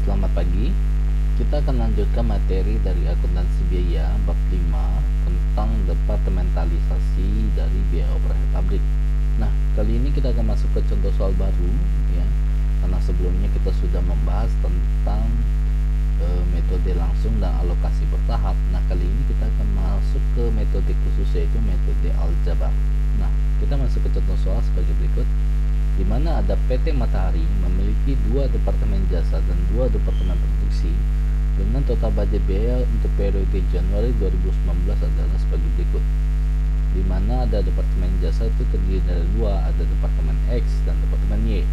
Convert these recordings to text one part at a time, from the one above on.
Selamat pagi. Kita akan lanjutkan materi dari akuntansi biaya bab 5 tentang departementalisasi dari biaya operasi pabrik. Nah, kali ini kita akan masuk ke contoh soal baru ya. Karena sebelumnya kita sudah membahas tentang metode langsung dan alokasi bertahap. Nah, kali ini kita akan masuk ke metode khusus, yaitu metode aljabar. Nah, kita masuk ke contoh soal sebagai berikut, di mana ada PT Matahari memiliki 2 departemen jasa dan 2 departemen produksi dengan total budget biaya untuk periode Januari 2019 adalah sebagai berikut. Di mana ada departemen jasa itu terdiri dari 2, ada departemen X dan departemen Y.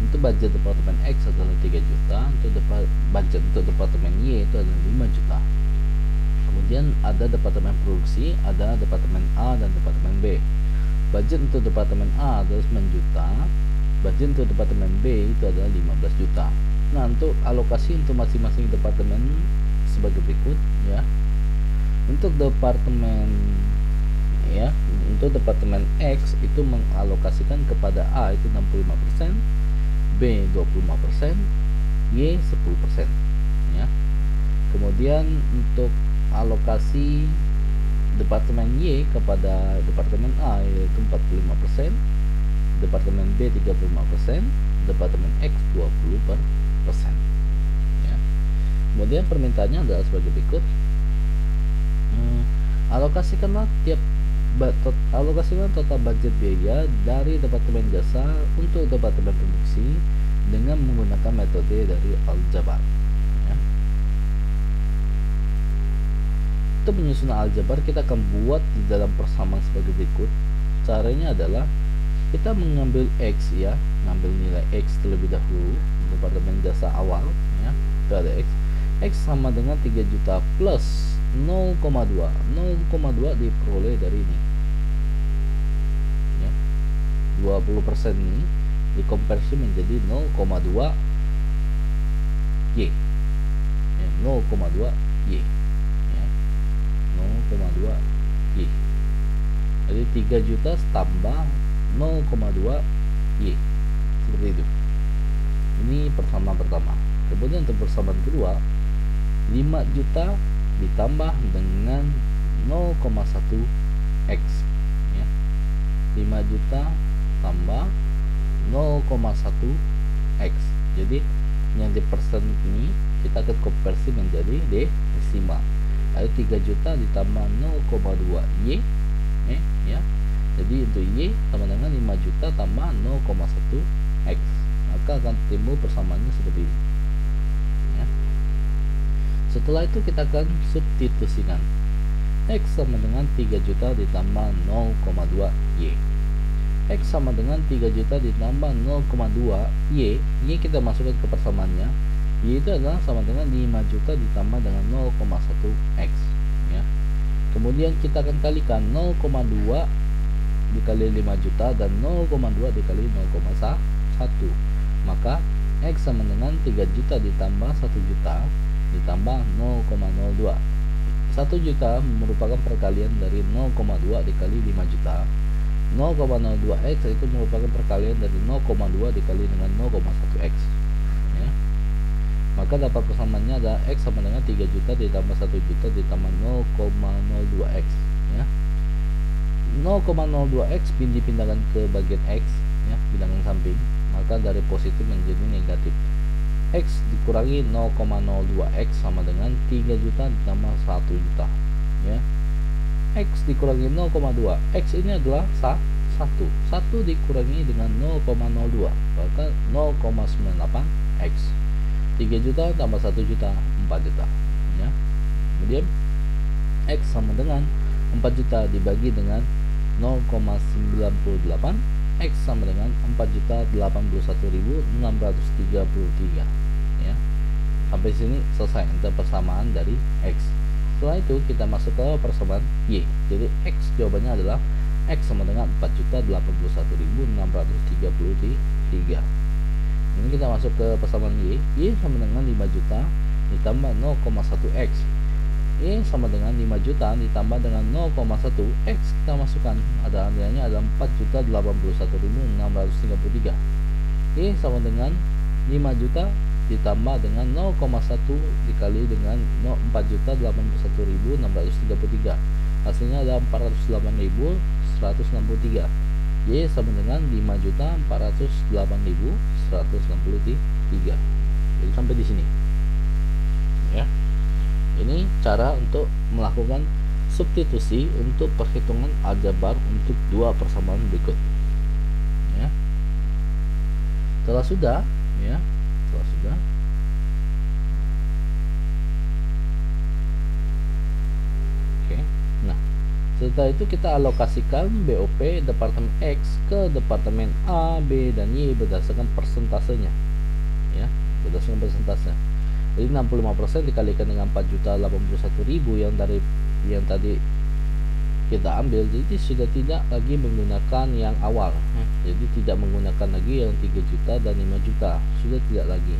Untuk budget departemen X adalah 3 juta, untuk budget untuk departemen Y itu adalah 5 juta. Kemudian ada departemen produksi, ada departemen A dan departemen B. Budget untuk departemen A adalah 9 juta, budget untuk departemen B itu adalah 15 juta. Nah, untuk alokasi untuk masing-masing departemen sebagai berikut ya. Untuk departemen X itu mengalokasikan kepada A itu 65%, B 25%, Y 10% ya. Kemudian untuk alokasi departemen Y kepada departemen A yaitu 45%, departemen B 35%, departemen X 20% ya. Kemudian permintaannya adalah sebagai berikut. Alokasikanlah total budget biaya dari departemen jasa untuk departemen produksi dengan menggunakan metode dari aljabar ya. Untuk penyusunan aljabar kita akan buat di dalam persamaan sebagai berikut. Caranya adalah kita mengambil X ya, ngambil nilai X terlebih dahulu, departemen jasa awal ya, itu ada X. X sama dengan 3 juta plus 0,2 diperoleh dari ini ya. 20% ini dikonversi menjadi 0,2 Y ya, 0,2 Y ya, 0,2 Y. Jadi 3 juta tambah 0,2 Y seperti itu. Ini persamaan pertama. Kemudian untuk persamaan kedua, 5 juta ditambah dengan 0,1 X ya. 5 juta tambah 0,1 X. Jadi yang di persen ini kita akan konversi menjadi desimal. Lalu 3 juta ditambah 0,2 Y ya. Jadi untuk Y sama dengan 5 juta tambah 0,1 X. Maka akan timbul persamaannya seperti ini ya. Setelah itu kita akan substitusikan. X sama dengan 3 juta ditambah 0,2 Y. X sama dengan 3 juta ditambah 0,2 Y. Y kita masukkan ke persamaannya. Y itu adalah sama dengan 5 juta ditambah dengan 0,1 X ya. Kemudian kita akan kalikan 0,2 dikali 5 juta dan 0,2 dikali 0,1. Maka X sama dengan 3 juta ditambah 1 juta ditambah 0,02. 1 juta merupakan perkalian dari 0,2 dikali 5 juta. 0,02 X itu merupakan perkalian dari 0,2 dikali dengan 0,1 X ya. Maka dapat persamaannya adalah X sama dengan 3 juta ditambah 1 juta ditambah 0,02 X ya. 0,02 X dipindahkan ke bagian X ya, bilangan samping, maka dari positif menjadi negatif. X dikurangi 0,02 X sama dengan 3 juta ditambah 1 juta ya. X dikurangi 0,2 X ini adalah 1 dikurangi dengan 0,02 maka 0,98 X. 3 juta tambah 1 juta 4 juta ya. Kemudian X sama dengan 4 juta dibagi dengan 0,98, X sama dengan 4.081.633 ya. Sampai sini selesai untuk persamaan dari X. Setelah itu kita masuk ke persamaan Y. Jadi X jawabannya adalah X sama dengan 4.081.633. Ini kita masuk ke persamaan Y. Y sama dengan 5 juta ditambah 0,1 X. Y sama dengan 5 juta ditambah dengan 0,1 X kita masukkan, ada nilainya adalah 4.081.633. Y sama dengan 5 juta ditambah dengan 0,1 dikali dengan 4.081.633. Hasilnya adalah 408.163. Y sama dengan 5.408.163. Jadi sampai di sini. Ya. Ini cara untuk melakukan substitusi untuk perhitungan aljabar untuk dua persamaan berikut. Ya. Setelah sudah, Oke. Nah, setelah itu kita alokasikan BOP departemen X ke departemen A, B, dan Y berdasarkan persentasenya. Ya, berdasarkan persentase. Jadi 65% dikalikan dengan 4.081.000 yang tadi kita ambil, jadi sudah tidak lagi menggunakan yang awal. Jadi tidak menggunakan lagi yang 3 juta dan 5 juta, sudah tidak lagi.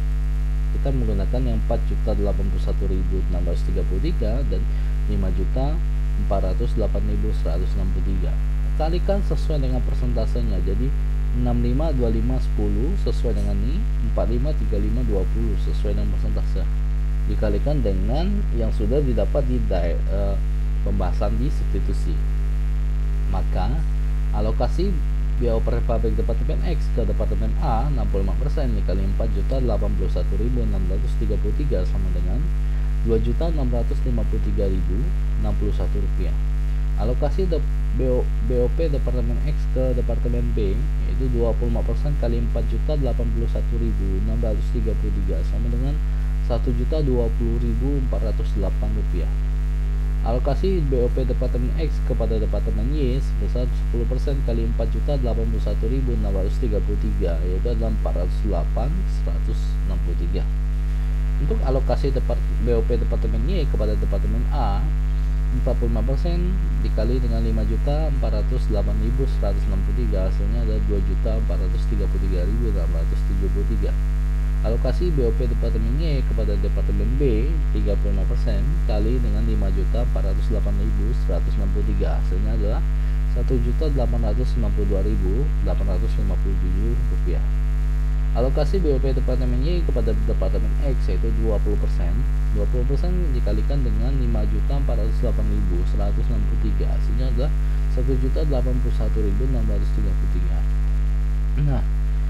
Kita menggunakan yang 4.081.633 dan 5.408.163. Kalikan sesuai dengan persentasenya. Jadi 65, 25, 10 sesuai dengan ini, 45, 35, 20 sesuai dengan persentase. Dikalikan dengan yang sudah didapat di pembahasan di substitusi. Maka alokasi biaya per pabrik departemen X ke departemen A 65% dikali 4.081.633 sama dengan 2.653.061 rupiah. Alokasi BOP departemen X ke departemen B yaitu 25% kali 4.081.633 sama dengan 1.020.408 rupiah. Alokasi BOP departemen X kepada departemen Y sebesar 10% kali 4.081.633 yaitu adalah 408.163. Untuk alokasi BOP departemen Y kepada departemen A 45% dikali dengan 5.408.163 hasilnya adalah 2.433.673. Alokasi BOP departemen Y kepada departemen B 35% kali dengan 5.408.163 hasilnya adalah 1.892.857 rupiah. Alokasi BOP departemen Y kepada departemen X yaitu 20% dikalikan dengan 5.408.163 hasilnya adalah 1.081.633. Nah,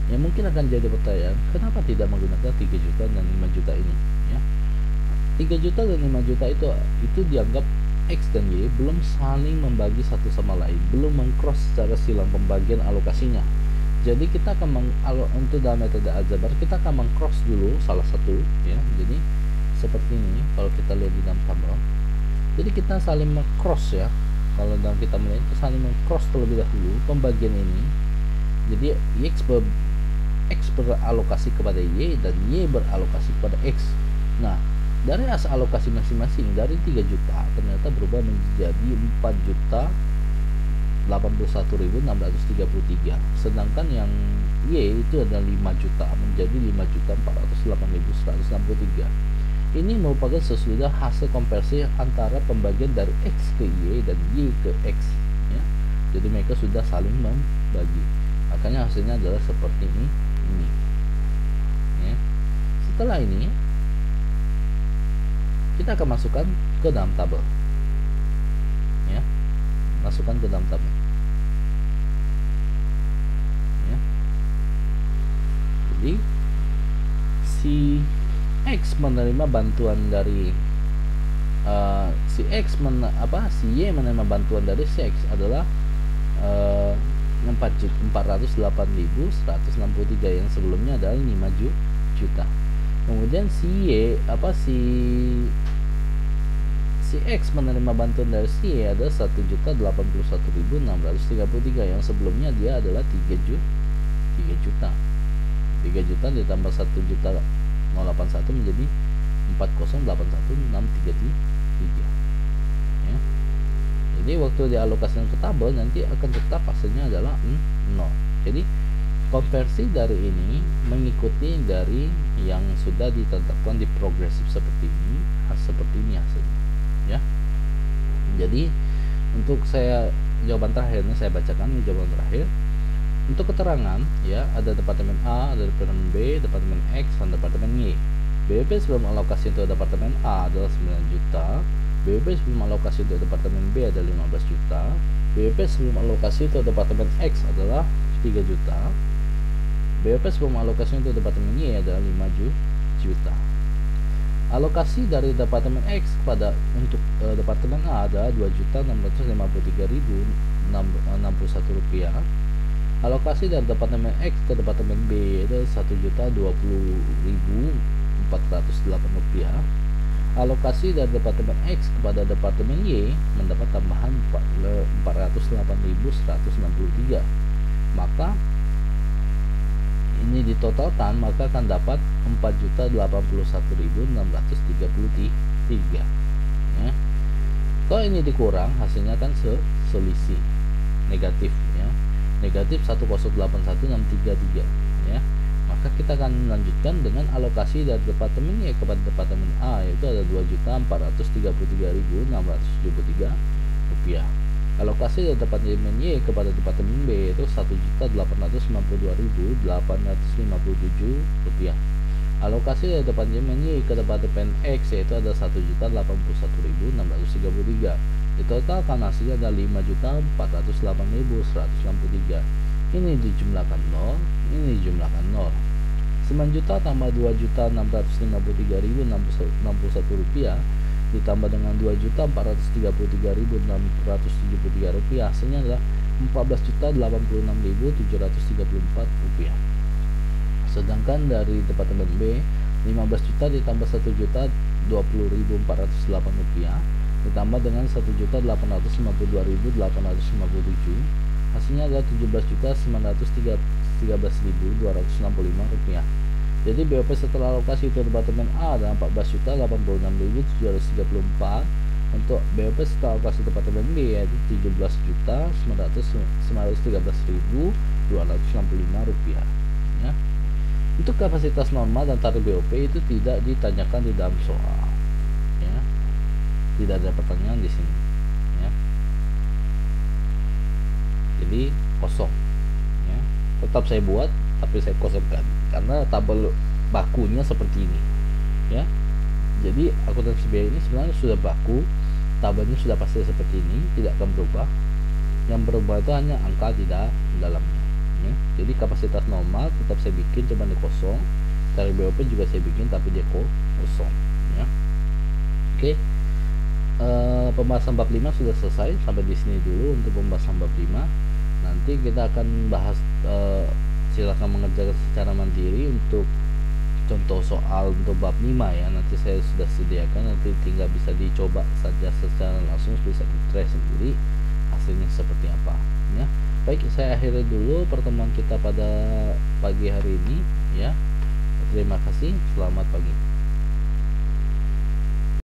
yang mungkin akan jadi pertanyaan, kenapa tidak menggunakan 3 juta dan 5 juta ini? Ya, 3 juta dan 5 juta itu dianggap X dan Y belum saling membagi satu sama lain, belum mengcross secara silang pembagian alokasinya. Jadi kita akan untuk dalam metode aljabar kita akan mengcross dulu salah satu, ya. Jadi seperti ini kalau kita lihat di dalam tabel. Jadi kita saling mengcross, ya. Kalau dalam kita melihat kita saling mengcross terlebih dahulu pembagian ini. Jadi X beralokasi kepada Y dan Y beralokasi kepada X. Nah, dari asal alokasi masing-masing dari 3 juta ternyata berubah menjadi 4.081.633. Sedangkan yang Y itu adalah 5 juta menjadi 5.408.163. Ini merupakan sesudah hasil konversi antara pembagian dari X ke Y dan Y ke X, ya. Jadi mereka sudah saling membagi. Makanya hasilnya adalah seperti ini. Ya. Setelah ini kita akan masukkan ke dalam tabel, ya. Masukkan ke dalam tabel, ya. Jadi si X menerima bantuan dari si Y menerima bantuan dari si X adalah 408.163 yang sebelumnya adalah 5 juta. Kemudian si X menerima bantuan dari si Y ada 1.081.633 yang sebelumnya dia adalah 3 juta. 3 juta ditambah 1.081 menjadi 4081633, ya. Jadi waktu dialokasikan ke tabel nanti akan tetap hasilnya adalah 0. Jadi konversi dari ini mengikuti dari yang sudah ditetapkan di progresif seperti ini hasilnya, ya. Jadi untuk jawaban terakhir ini saya bacakan, ini jawaban terakhir. Untuk keterangan ya, ada departemen A, ada departemen B, departemen X, dan departemen Y. BWP sebelum alokasi untuk departemen A adalah 9 juta, BWP sebelum alokasi untuk departemen B adalah 15 juta, BWP sebelum alokasi untuk departemen X adalah 3 juta, BWP sebelum alokasi untuk departemen Y adalah 5 juta. Alokasi dari departemen X kepada untuk departemen A adalah 2.653.061 rupiah. Alokasi dari departemen X ke departemen B adalah 1.020.408 rupiah. Alokasi dari departemen X kepada departemen Y mendapat tambahan 408.163. Maka ini ditotalkan, maka akan dapat 4.081.633 ya. Kalau ini dikurang, hasilnya kan selisih negatif ya, negatif 1081633 ya. Maka kita akan melanjutkan dengan alokasi dari departemen Y kepada departemen A, yaitu ada 2.433.673 rupiah. Alokasi dari departemen Y kepada departemen B itu 1.892.857 rupiah. Alokasi dari departemen Y ke departemen X yaitu ada 1.081.633. Ditotalkan hasilnya ada 5.408.163. Ini dijumlahkan 0, ini dijumlahkan 0. 9 juta tambah 2.653.061 rupiah ditambah dengan 2.433.673 rupiah, hasilnya adalah 14.086.734 rupiah. Sedangkan dari departemen B 15 juta ditambah 1.020.408 rupiah ditambah dengan 1.852.857, hasilnya adalah 17.913.265 rupiah. Jadi BOP setelah alokasi untuk departemen A adalah 14.086.734. Untuk BOP setelah alokasi departemen B yaitu 17.913.265 rupiah ya. Untuk kapasitas normal dan tarif BOP itu tidak ditanyakan di dalam soal ya. Tidak ada pertanyaan di sini ya. Jadi kosong ya. Tetap saya buat tapi saya kosongkan karena tabel bakunya seperti ini ya. Jadi akuntansi biaya ini sebenarnya sudah baku, tabelnya sudah pasti seperti ini, tidak akan berubah. Yang berubah itu hanya angka di dalamnya ya. Jadi kapasitas normal tetap saya bikin cuma di kosong, tarif BOP juga saya bikin tapi dia kosong ya. Oke. Pembahasan bab 5 sudah selesai, sampai di sini dulu untuk pembahasan bab 5. Nanti kita akan bahas silakan mengerjakan secara mandiri untuk contoh soal untuk bab 5 ya. Nanti saya sudah sediakan, nanti tinggal bisa dicoba saja secara langsung, bisa di-try sendiri hasilnya seperti apa ya. Baik, saya akhiri dulu pertemuan kita pada pagi hari ini ya. Terima kasih, selamat pagi.